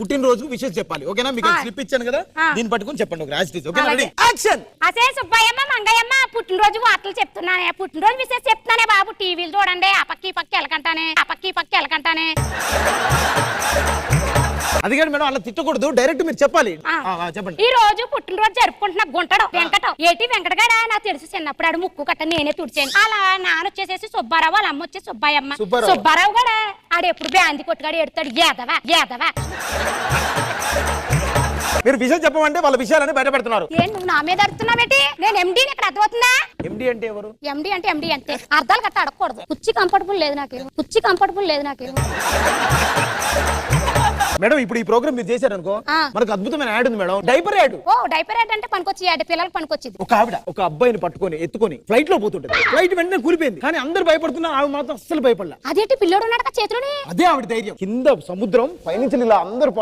పుట్టినరోజుకు విషయం చెప్పాలి. ఓకేనా? మీకు స్లిప్ ఇచ్చాను కదా, దీన్ని పట్టుకొని చెప్పండి. ఒక రాజ్ ఓకేనా? Ready action. అసే సుబ్బయ్యమ్మ మంగయ్యమ్మ పుట్టినరోజు వార్తలు చెప్తున్నానే, పుట్టినరోజు విశేష చెప్తున్నానే బాబు. టీవీలు చూడండి, ఆ పక్కి పక్కి ఎలకంటానే అది కాదు మేడం, అలా తిట్టకూడదు, డైరెక్ట్ మీరు చెప్పాలి. చెప్పండి. ఈ రోజు పుట్టినరోజు జరుపుకుంటున్న గుంటడు వెంకటం. ఏటి వెంకటగాడా నాకు తెలుసు, చిన్నప్పుడు ఆడు ముక్కు కట్ట నేనే తుడిచాను. అలా నాన్న వచ్చేసేసి సుబ్బారావు, వాళ్ళ అమ్మ వచ్చేసి సుబ్బయ్యమ్మ. సుబ్బారావు కూడా ఆడు ఎప్పుడు బ్యాంది కొట్టుగాడు ఎడతాడు. ఏదవా మీరు విషయం చెప్పమంటే వాళ్ళ విషయాలని బయట పెడుతున్నారు. ఏం నువ్వు నా మీద అడుగుతున్నావేటి? నేను ఎండీ ఇక్కడ అర్థమవుతుందా? ఎండి అంటే ఎవరు? ఎండీ అంటే ఎండీ అంతే, అర్థాలు గట్ట అడగకూడదు. కుర్చీ కంఫర్టబుల్ లేదు నాకేమో. మేడం ఇప్పుడు ఈ ప్రోగ్రామ్ మీరు చేశారనుకో, మనకు అద్భుతమైన యాడ్ ఉంది మేడం. Diaper ad. ఓ డైపర్ యాడ్ అంటే పనికొచ్చి యాడ్, పిల్లలకు పనికొచ్చింది. ఒక ఆవిడ ఒక అబ్బాయిని పట్టుకొని ఎత్తుకొని ఫ్లైట్ లో పోతుంటది. ఫ్లైట్ వెంటనే కూలిపోయింది, కానీ అందరు భయపడుతున్నారు, ఆవిడ మాత్రం అస్సలు భయపడలా. అదేంటి పిల్లోడు ఉన్నాడు చేతిలోనే. అదే ఆవిడ ధైర్యం. కింద సముద్రం, పైనుంచి ఇలా అందరూ